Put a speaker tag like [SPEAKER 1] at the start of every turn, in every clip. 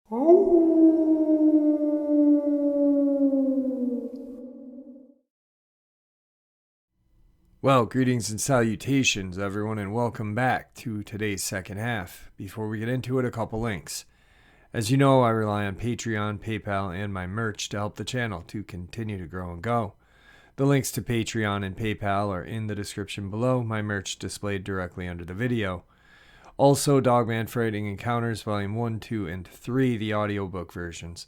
[SPEAKER 1] Well, greetings and salutations, everyone, and welcome back to today's second half. Before we get into it, a couple links. As you know, I rely on Patreon, PayPal, and my merch to help the channel to continue to grow and go. The links to Patreon and PayPal are in the description below, my merch displayed directly under the video. Also, Dogman Frightening Encounters, Volume 1, 2, and 3, the audiobook versions.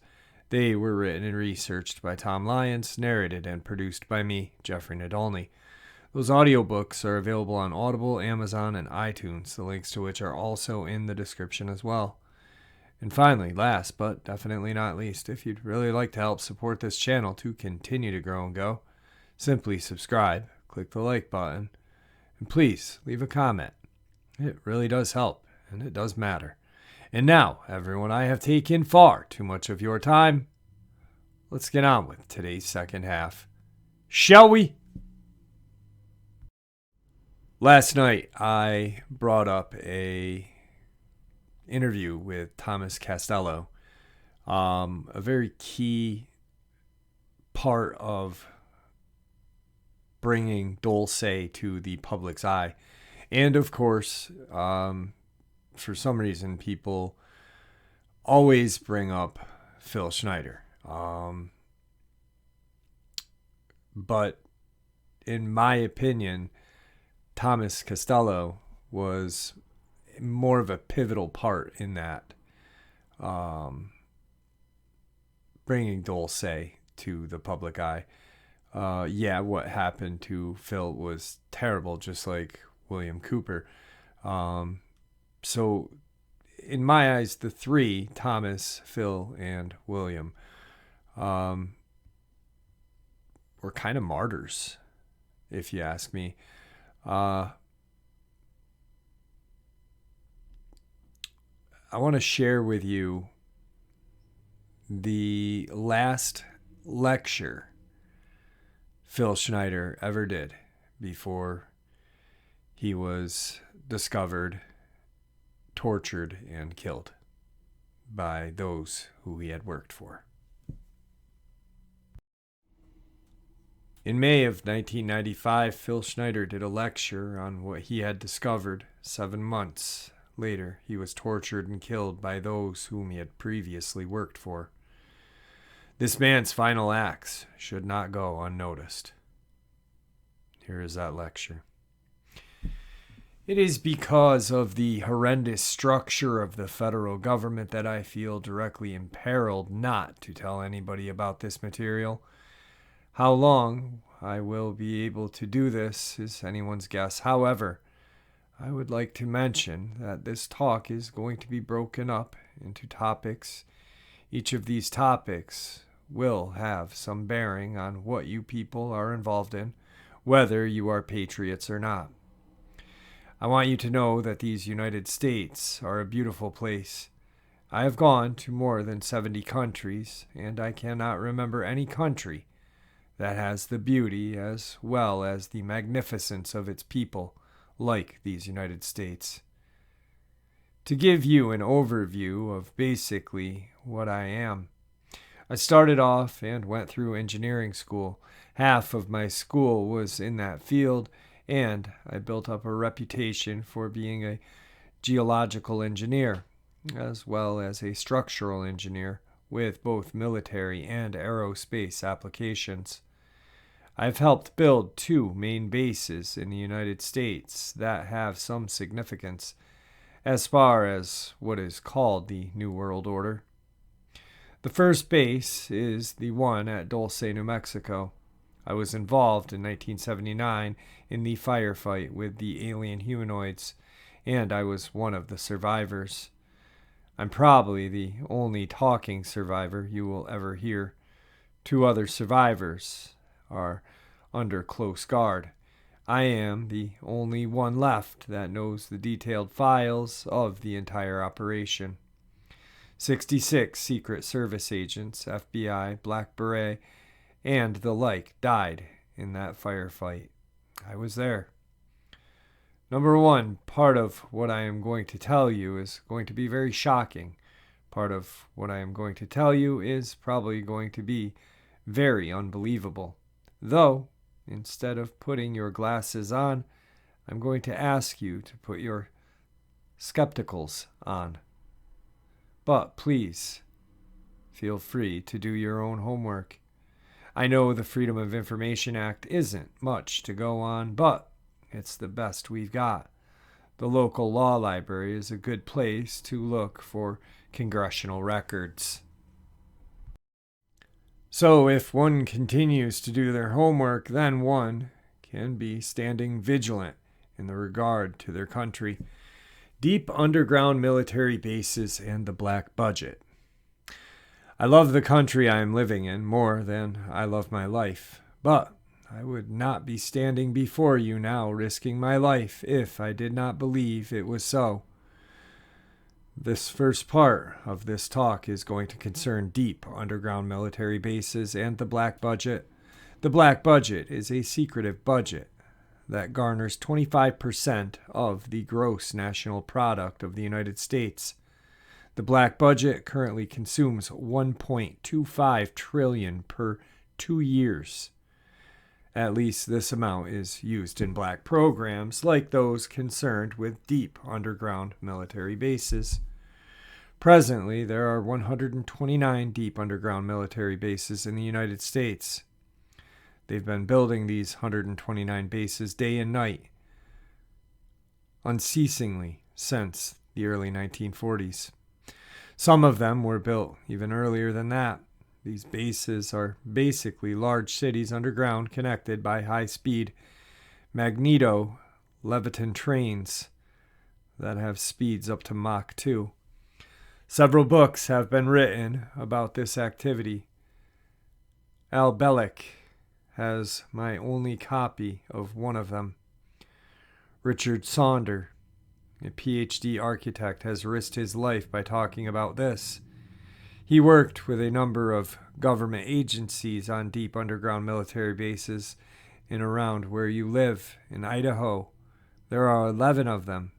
[SPEAKER 1] They were written and researched by Tom Lyons, narrated and produced by me, Jeffrey Nadolny. Those audiobooks are available on Audible, Amazon, and iTunes, the links to which are also in the description as well. And finally, last but definitely not least, if you'd really like to help support this channel to continue to grow and go, simply subscribe, click the like button, and please leave a comment. It really does help, and it does matter. And now, everyone, I have taken far too much of your time. Let's get on with today's second half. Shall we? Last night, I brought up a interview with Thomas Castello, a very key part of bringing Dulce to the public's eye. And of course, for some reason, people always bring up Phil Schneider. But in my opinion, Thomas Castello was more of a pivotal part in that, bringing Dulce to the public eye. What happened to Phil was terrible, just like William Cooper. So in my eyes, the three, Thomas, Phil, and William, were kind of martyrs, if you ask me. I want to share with you the last lecture Phil Schneider ever did before he was discovered, tortured, and killed by those who he had worked for. In May of 1995, Phil Schneider did a lecture on what he had discovered. 7 months later, he was tortured and killed by those whom he had previously worked for. This man's final acts should not go unnoticed. Here is that lecture. It is because of the horrendous structure of the federal government that I feel directly imperiled not to tell anybody about this material. How long I will be able to do this is anyone's guess. However, I would like to mention that this talk is going to be broken up into topics. Each of these topics will have some bearing on what you people are involved in, whether you are patriots or not. I want you to know that these United States are a beautiful place. I have gone to more than 70 countries, and I cannot remember any country that has the beauty as well as the magnificence of its people like these United States. To give you an overview of basically what I am, I started off and went through engineering school. Half of my school was in that field, and I built up a reputation for being a geological engineer, as well as a structural engineer with both military and aerospace applications. I've helped build 2 main bases in the United States that have some significance as far as what is called the New World Order. The first base is the one at Dulce, New Mexico. I was involved in 1979 in the firefight with the alien humanoids, and I was one of the survivors. I'm probably the only talking survivor you will ever hear. 2 other survivors are under close guard. I am the only one left that knows the detailed files of the entire operation. 66 Secret Service agents, FBI, Black Beret, and the like died in that firefight. I was there. Number 1, part of what I am going to tell you is going to be very shocking. Part of what I am going to tell you is probably going to be very unbelievable. Though, instead of putting your glasses on, I'm going to ask you to put your skepticals on. But please, feel free to do your own homework. I know the Freedom of Information Act isn't much to go on, but it's the best we've got. The local law library is a good place to look for congressional records. So if one continues to do their homework, then one can be standing vigilant in the regard to their country. Deep underground military bases and the black budget. I love the country I am living in more than I love my life, but I would not be standing before you now risking my life if I did not believe it was so. This first part of this talk is going to concern deep underground military bases and the black budget. The black budget is a secretive budget that garners 25% of the gross national product of the United States. The black budget currently consumes $1.25 trillion per 2 years. At least this amount is used in black programs like those concerned with deep underground military bases. Presently, there are 129 deep underground military bases in the United States. They've been building these 129 bases day and night, unceasingly since the early 1940s. Some of them were built even earlier than that. These bases are basically large cities underground connected by high-speed magneto-leviton trains that have speeds up to Mach 2. Several books have been written about this activity. Al Bellick has my only copy of one of them. Richard Saunder, a PhD architect, has risked his life by talking about this. He worked with a number of government agencies on deep underground military bases in around where you live in Idaho. There are 11 of them.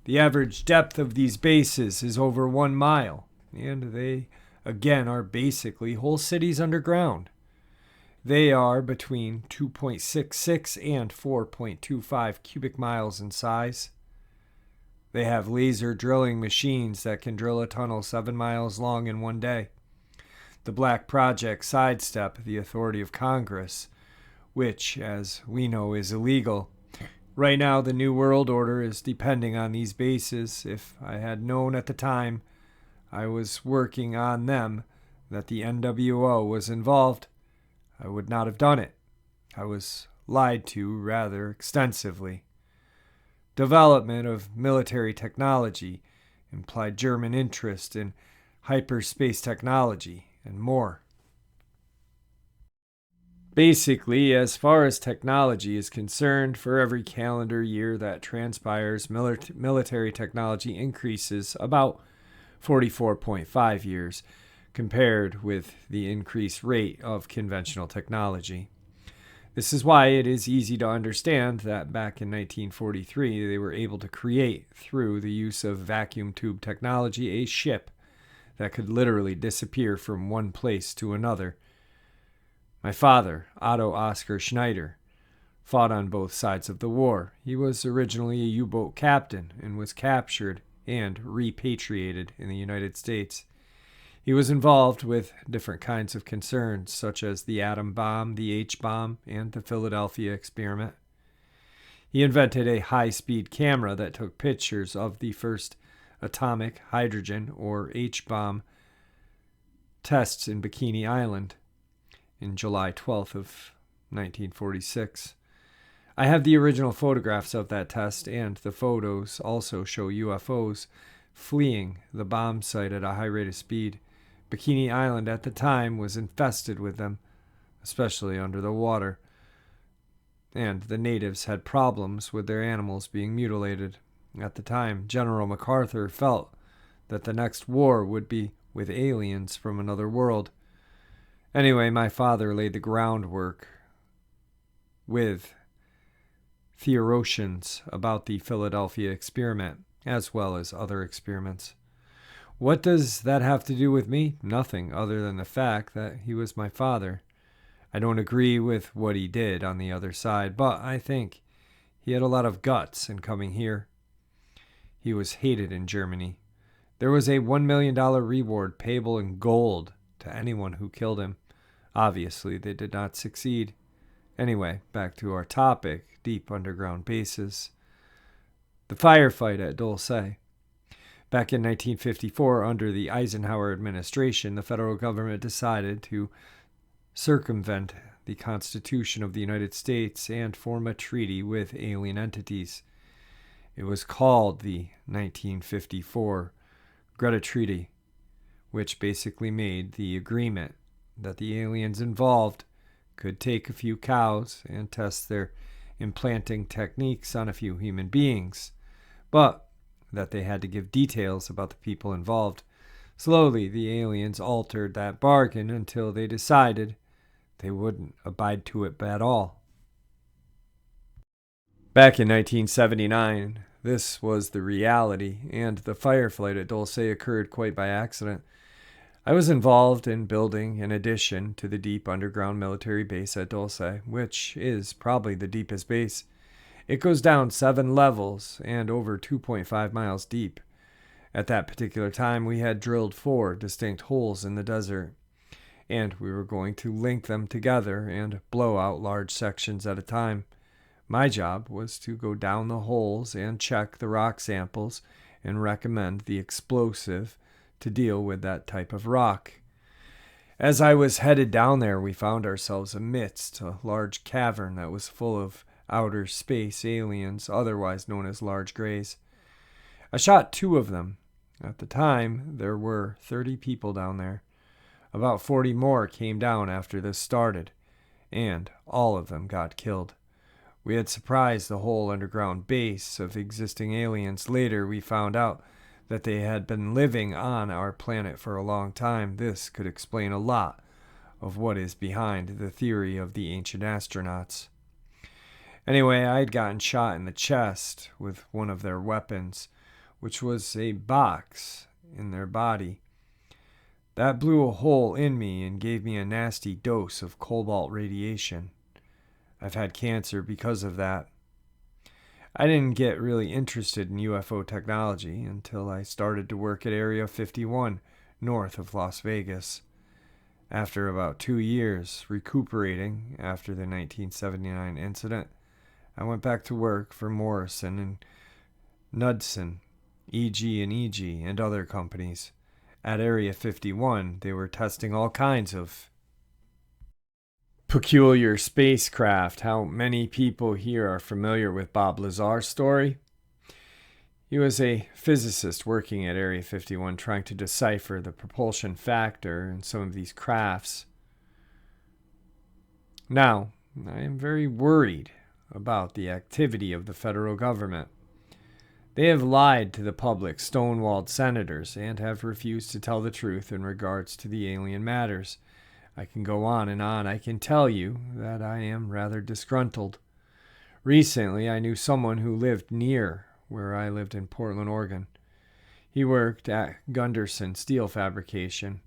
[SPEAKER 1] The average depth of these bases is over 1 mile, and they, again, are basically whole cities underground. They are between 2.66 and 4.25 cubic miles in size. They have laser drilling machines that can drill a tunnel 7 miles long in 1 day. The Black Project sidestep the authority of Congress, which, as we know, is illegal. Right now, the New World Order is depending on these bases. If I had known at the time I was working on them that the NWO was involved, I would not have done it. I was lied to rather extensively. Development of military technology implied German interest in hyperspace technology and more. Basically, as far as technology is concerned, for every calendar year that transpires, military technology increases about 44.5 years, compared with the increased rate of conventional technology. This is why it is easy to understand that back in 1943 they were able to create, through the use of vacuum tube technology, a ship that could literally disappear from one place to another. My father, Otto Oskar Schneider, fought on both sides of the war. He was originally a U-boat captain and was captured and repatriated in the United States. He was involved with different kinds of concerns, such as the atom bomb, the H-bomb, and the Philadelphia experiment. He invented a high-speed camera that took pictures of the first atomic hydrogen, or H-bomb, tests in Bikini Island in July 12th of 1946. I have the original photographs of that test, and the photos also show UFOs fleeing the bomb site at a high rate of speed. Bikini Island at the time was infested with them, especially under the water, and the natives had problems with their animals being mutilated. At the time, General MacArthur felt that the next war would be with aliens from another world. Anyway, my father laid the groundwork with theorians about the Philadelphia experiment, as well as other experiments. What does that have to do with me? Nothing, other than the fact that he was my father. I don't agree with what he did on the other side, but I think he had a lot of guts in coming here. He was hated in Germany. There was a $1 million reward payable in gold to anyone who killed him. Obviously, they did not succeed. Anyway, back to our topic, deep underground bases. The firefight at Dulce. Back in 1954, under the Eisenhower administration, the federal government decided to circumvent the Constitution of the United States and form a treaty with alien entities. It was called the 1954 Greta Treaty, which basically made the agreement that the aliens involved could take a few cows and test their implanting techniques on a few human beings, but that they had to give details about the people involved. Slowly, the aliens altered that bargain until they decided they wouldn't abide to it at all. Back in 1979, this was the reality, and the firefight at Dulce occurred quite by accident. I was involved in building an addition to the deep underground military base at Dulce, which is probably the deepest base. It goes down 7 levels and over 2.5 miles deep. At that particular time, we had drilled 4 distinct holes in the desert, and we were going to link them together and blow out large sections at a time. My job was to go down the holes and check the rock samples and recommend the explosive to deal with that type of rock. As I was headed down there, we found ourselves amidst a large cavern that was full of outer space aliens, otherwise known as large grays. I shot 2 of them. At the time, there were 30 people down there. About 40 more came down after this started, and all of them got killed. We had surprised the whole underground base of existing aliens. Later, we found out that they had been living on our planet for a long time. This could explain a lot of what is behind the theory of the ancient astronauts. Anyway, I had gotten shot in the chest with one of their weapons, which was a box in their body. That blew a hole in me and gave me a nasty dose of cobalt radiation. I've had cancer because of that. I didn't get really interested in UFO technology until I started to work at Area 51, north of Las Vegas. After about 2 years recuperating after the 1979 incident, I went back to work for Morrison and Knudsen, EG&EG, and other companies. At Area 51, they were testing all kinds of peculiar spacecraft. How many people here are familiar with Bob Lazar's story? He was a physicist working at Area 51 trying to decipher the propulsion factor in some of these crafts. Now, I am very worried about the activity of the federal government. They have lied to the public, stonewalled senators, and have refused to tell the truth in regards to the alien matters. I can go on and on. I can tell you that I am rather disgruntled. Recently, I knew someone who lived near where I lived in Portland, Oregon. He worked at Gunderson Steel Fabrication,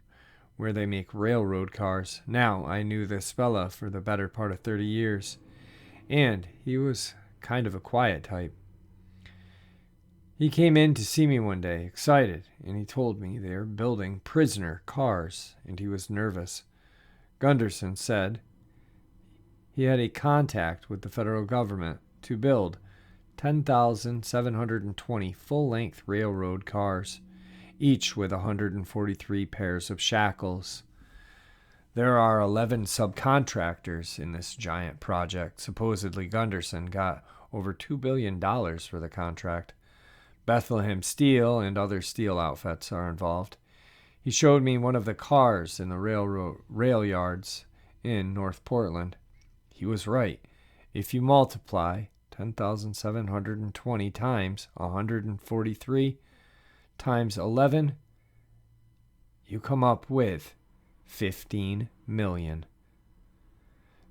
[SPEAKER 1] where they make railroad cars. Now, I knew this fella for the better part of 30 years, and he was kind of a quiet type. He came in to see me one day, excited, and he told me they are building prisoner cars, and he was nervous. Gunderson said he had a contact with the federal government to build 10,720 full-length railroad cars, each with 143 pairs of shackles. There are 11 subcontractors in this giant project. Supposedly, Gunderson got over $2 billion for the contract. Bethlehem Steel and other steel outfits are involved. He showed me one of the cars in the rail yards in North Portland. He was right. If you multiply 10,720 times 143 times 11, you come up with 15 million.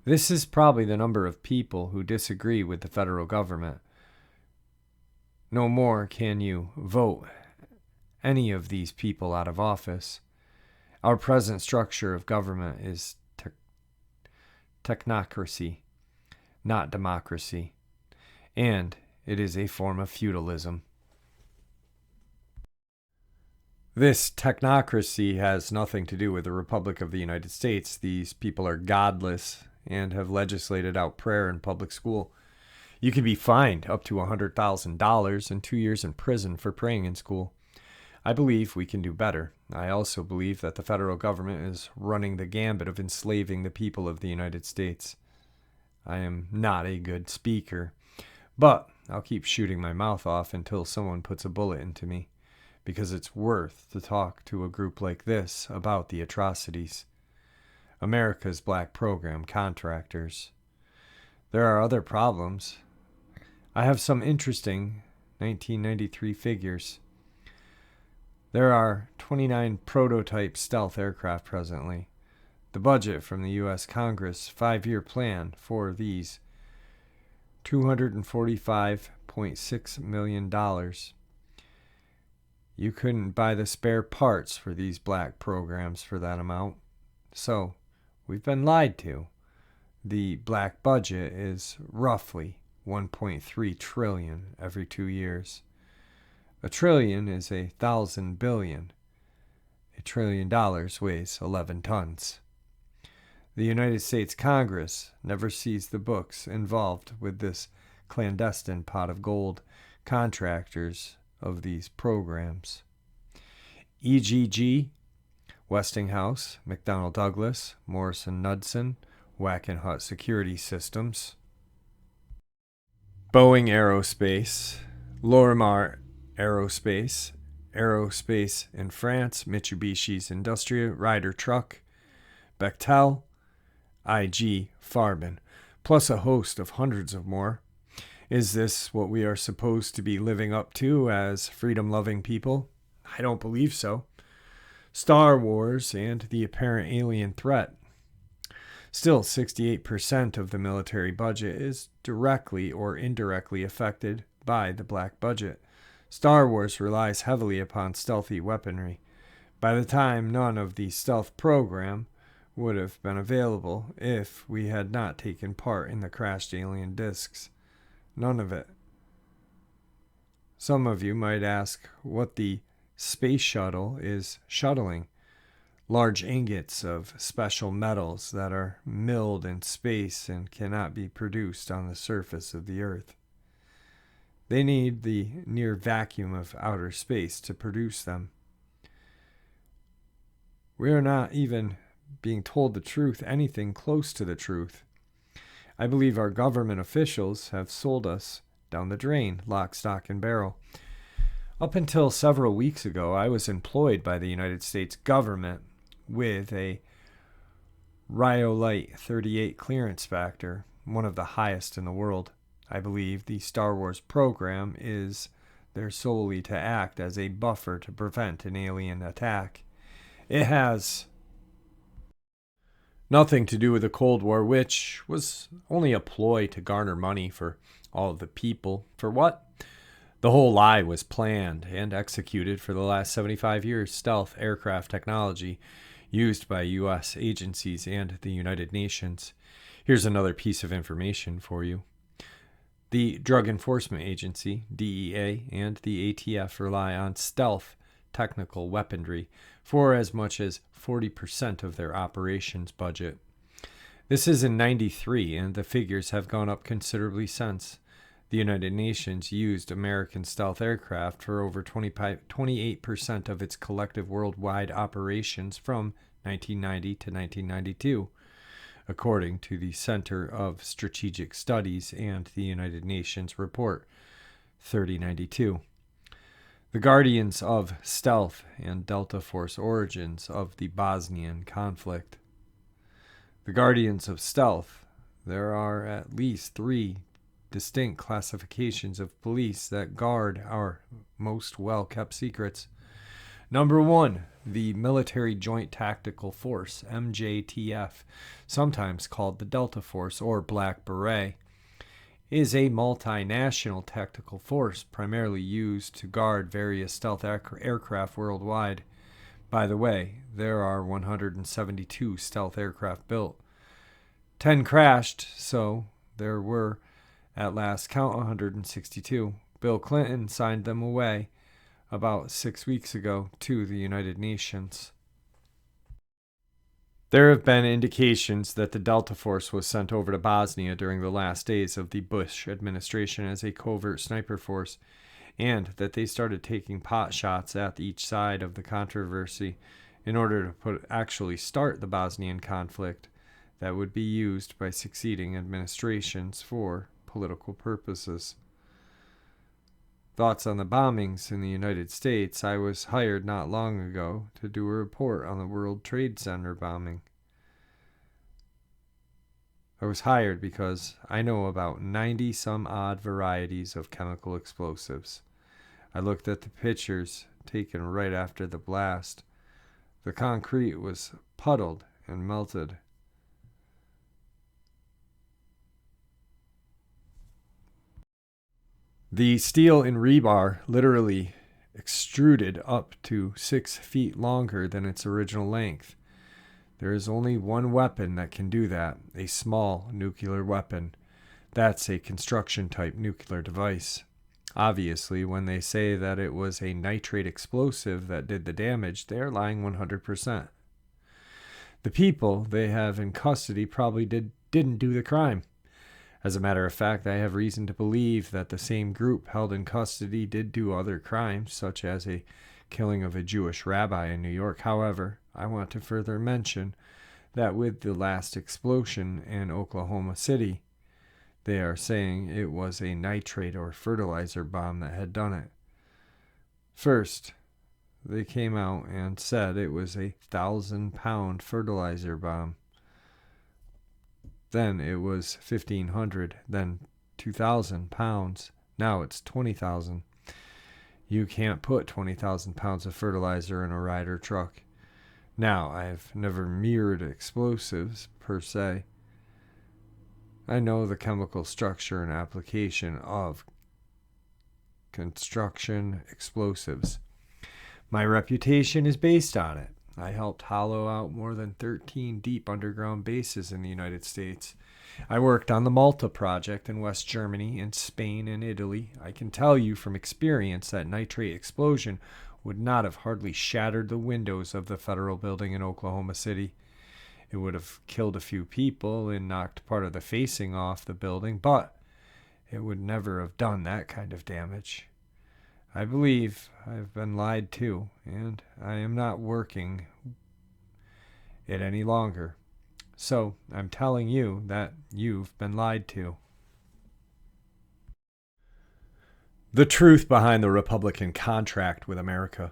[SPEAKER 1] This is probably the number of people who disagree with the federal government. No more can you vote any of these people out of office. Our present structure of government is technocracy, not democracy, and it is a form of feudalism. This technocracy has nothing to do with the Republic of the United States. These people are godless and have legislated out prayer in public school. You can be fined up to $100,000 and 2 years in prison for praying in school. I believe we can do better. I also believe that the federal government is running the gambit of enslaving the people of the United States. I am not a good speaker, but I'll keep shooting my mouth off until someone puts a bullet into me, because it's worth to talk to a group like this about the atrocities. America's black program contractors. There are other problems. I have some interesting 1993 figures. There are 29 prototype stealth aircraft presently. The budget from the U.S. Congress 5-year plan for these $245.6 million. You couldn't buy the spare parts for these black programs for that amount. So, we've been lied to. The black budget is roughly $1.3 trillion every 2 years. A trillion is 1,000 billion. $1 trillion weighs 11 tons. The United States Congress never sees the books involved with this clandestine pot of gold contractors of these programs. EGG, Westinghouse, McDonnell Douglas, Morrison Knudsen, Wackenhut Security Systems, Boeing Aerospace, Lorimar Aerospace, Aerospace in France, Mitsubishi's Industria, Ryder Truck, Bechtel, IG Farben, plus a host of hundreds of more. Is this what we are supposed to be living up to as freedom-loving people? I don't believe so. Star Wars and the apparent alien threat. Still, 68% of the military budget is directly or indirectly affected by the black budget. Star Wars relies heavily upon stealthy weaponry. By the time none of the stealth program would have been available if we had not taken part in the crashed alien discs. None of it. Some of you might ask what the space shuttle is shuttling. Large ingots of special metals that are milled in space and cannot be produced on the surface of the Earth. They need the near vacuum of outer space to produce them. We are not even being told the truth, anything close to the truth. I believe our government officials have sold us down the drain, lock, stock, and barrel. Up until several weeks ago, I was employed by the United States government with a Rhyolite 38 clearance factor, one of the highest in the world. I believe the Star Wars program is there solely to act as a buffer to prevent an alien attack. It has nothing to do with the Cold War, which was only a ploy to garner money for all of the people. For what? The whole lie was planned and executed for the last 75 years. Stealth aircraft technology used by U.S. agencies and the United Nations. Here's another piece of information for you. The Drug Enforcement Agency, DEA, and the ATF rely on stealth technical weaponry for as much as 40% of their operations budget. This is in '93, and the figures have gone up considerably since. The United Nations used American stealth aircraft for over 28% of its collective worldwide operations from 1990 to 1992, according to the Center of Strategic Studies and the United Nations Report 3092. The Guardians of Stealth and Delta Force Origins of the Bosnian Conflict. The Guardians of Stealth. There are at least 3 distinct classifications of police that guard our most well-kept secrets. Number 1, the Military Joint Tactical Force, MJTF, sometimes called the Delta Force or Black Beret. is a multinational tactical force primarily used to guard various stealth aircraft worldwide. By the way, there are 172 stealth aircraft built. 10 crashed, so there were, at last count, 162. Bill Clinton signed them away about 6 weeks ago to the United Nations. There have been indications that the Delta Force was sent over to Bosnia during the last days of the Bush administration as a covert sniper force, and that they started taking pot shots at each side of the controversy in order to actually start the Bosnian conflict that would be used by succeeding administrations for political purposes. Thoughts on the bombings in the United States. I was hired not long ago to do a report on the World Trade Center bombing. I was hired because I know about 90 some odd varieties of chemical explosives. I looked at the pictures taken right after the blast. The concrete was puddled and melted. The steel in rebar literally extruded up to 6 feet longer than its original length. There is only one weapon that can do that, a small nuclear weapon. That's a construction-type nuclear device. Obviously, when they say that it was a nitrate explosive that did the damage, they are lying 100%. The people they have in custody probably didn't do the crime. As a matter of fact, I have reason to believe that the same group held in custody did do other crimes, such as a killing of a Jewish rabbi in New York. However, I want to further mention that with the last explosion in Oklahoma City, they are saying it was a nitrate or fertilizer bomb that had done it. First, they came out and said it was a 1,000-pound fertilizer bomb. Then it was 1,500, then 2,000 pounds. Now it's 20,000. You can't put 20,000 pounds of fertilizer in a Ryder truck. Now, I've never mirrored explosives, per se. I know the chemical structure and application of construction explosives. My reputation is based on it. I helped hollow out more than 13 deep underground bases in the United States. I worked on the Malta project in West Germany, in Spain, and Italy. I can tell you from experience that nitrate explosion would not have hardly shattered the windows of the federal building in Oklahoma City. It would have killed a few people and knocked part of the facing off the building, but it would never have done that kind of damage. I believe I've been lied to, and I am not working it any longer. So I'm telling you that you've been lied to. The truth behind the Republican contract with America.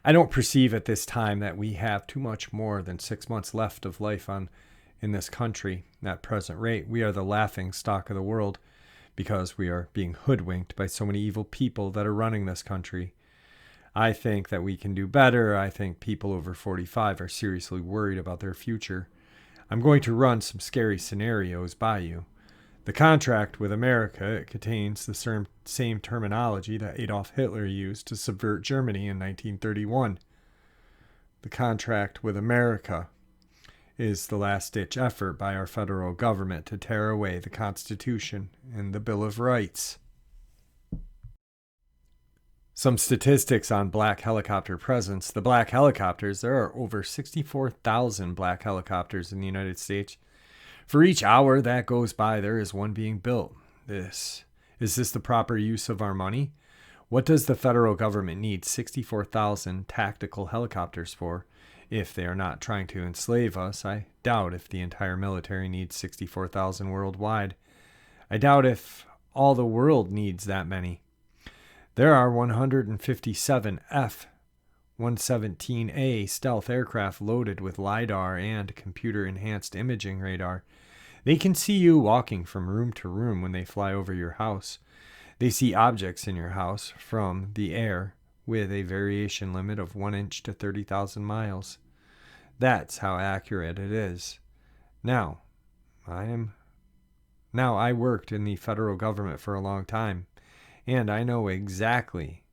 [SPEAKER 1] I don't perceive at this time that we have too much more than 6 months left of life in this country. At present rate, we are the laughing stock of the world, because we are being hoodwinked by so many evil people that are running this country. I think that we can do better. I think people over 45 are seriously worried about their future. I'm going to run some scary scenarios by you. The contract with America contains the same terminology that Adolf Hitler used to subvert Germany in 1931. The contract with America is the last-ditch effort by our federal government to tear away the Constitution and the Bill of Rights. Some statistics on black helicopter presence. The black helicopters, there are over 64,000 black helicopters in the United States. For each hour that goes by, there is one being built. Is this the proper use of our money? What does the federal government need 64,000 tactical helicopters for? If they are not trying to enslave us, I doubt if the entire military needs 64,000 worldwide. I doubt if all the world needs that many. There are 157 F-117A stealth aircraft loaded with LiDAR and computer-enhanced imaging radar. They can see you walking from room to room when they fly over your house. They see objects in your house from the air with a variation limit of 1 inch to 30,000 miles. That's how accurate it is. Now, I am Now, I worked in the federal government for a long time, and I know exactly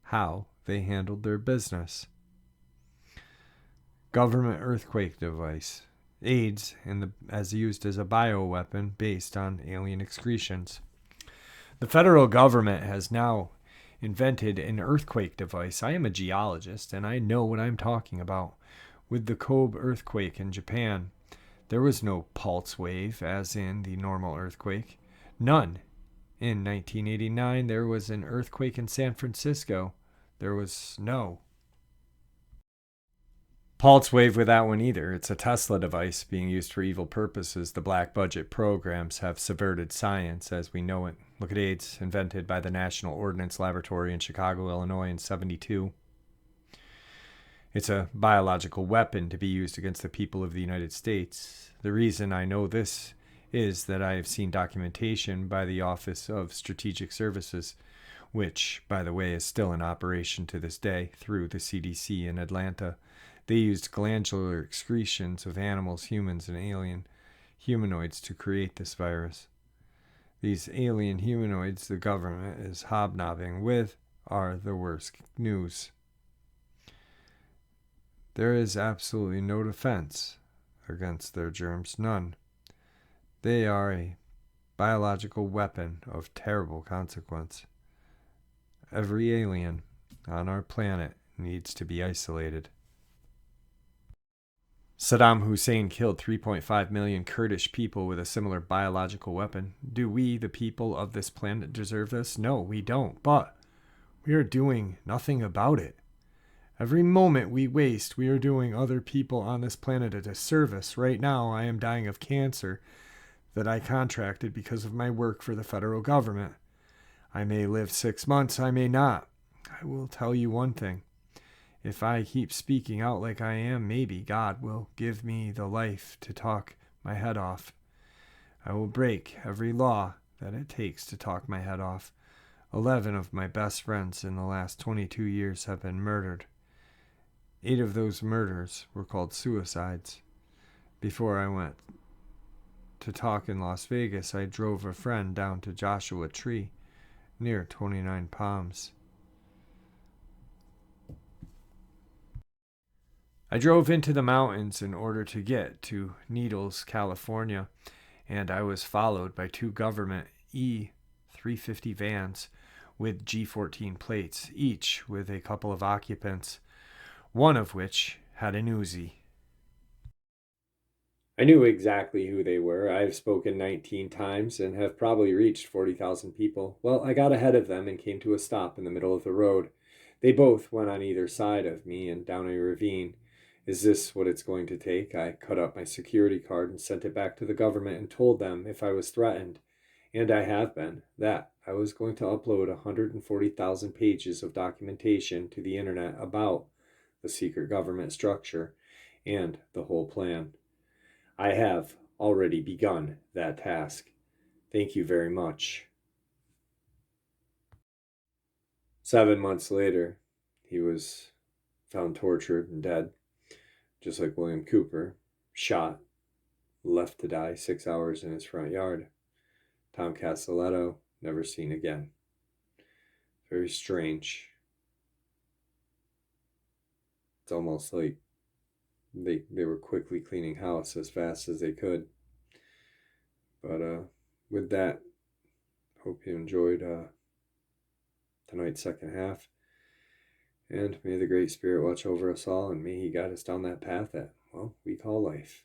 [SPEAKER 1] how they handled their business. Government earthquake device. AIDS as used as a bioweapon based on alien excretions. The federal government has now invented an earthquake device. I am a geologist and I know what I'm talking about. With the Kobe earthquake in Japan, there was no pulse wave as in the normal earthquake. None. In 1989, there was an earthquake in San Francisco. There was no pulse wave with that one either. It's a Tesla device being used for evil purposes. The black budget programs have subverted science as we know it. Look at AIDS, invented by the National Ordnance Laboratory in Chicago, Illinois in 72. It's a biological weapon to be used against the people of the United States. The reason I know this is that I have seen documentation by the Office of Strategic Services, which, by the way, is still in operation to this day through the CDC in Atlanta. They used glandular excretions of animals, humans, and alien humanoids to create this virus. These alien humanoids the government is hobnobbing with are the worst news. There is absolutely no defense against their germs, none. They are a biological weapon of terrible consequence. Every alien on our planet needs to be isolated. Saddam Hussein killed 3.5 million Kurdish people with a similar biological weapon. Do we, the people of this planet, deserve this? No, we don't, but we are doing nothing about it. Every moment we waste, we are doing other people on this planet a disservice. Right now, I am dying of cancer that I contracted because of my work for the federal government. I may live 6 months, I may not. I will tell you one thing. If I keep speaking out like I am, maybe God will give me the life to talk my head off. I will break every law that it takes to talk my head off. 11 of my best friends in the last 22 years have been murdered. 8 of those murders were called suicides. Before I went to talk in Las Vegas, I drove a friend down to Joshua Tree near 29 Palms. I drove into the mountains in order to get to Needles, California, and I was followed by 2 government E350 vans with G14 plates, each with a couple of occupants, one of which had an Uzi. I knew exactly who they were. I have spoken 19 times and have probably reached 40,000 people. Well, I got ahead of them and came to a stop in the middle of the road. They both went on either side of me and down a ravine. Is this what it's going to take? I cut up my security card and sent it back to the government and told them if I was threatened, and I have been, that I was going to upload 140,000 pages of documentation to the internet about the secret government structure and the whole plan. I have already begun that task. Thank you very much. 7 months later, he was found tortured and dead, just like William Cooper, shot, left to die 6 hours in his front yard. Tom Castelletto, never seen again. Very strange. It's almost like they were quickly cleaning house as fast as they could. But with that, hope you enjoyed tonight's second half. And may the Great Spirit watch over us all, and may He guide us down that path that, well, we call life.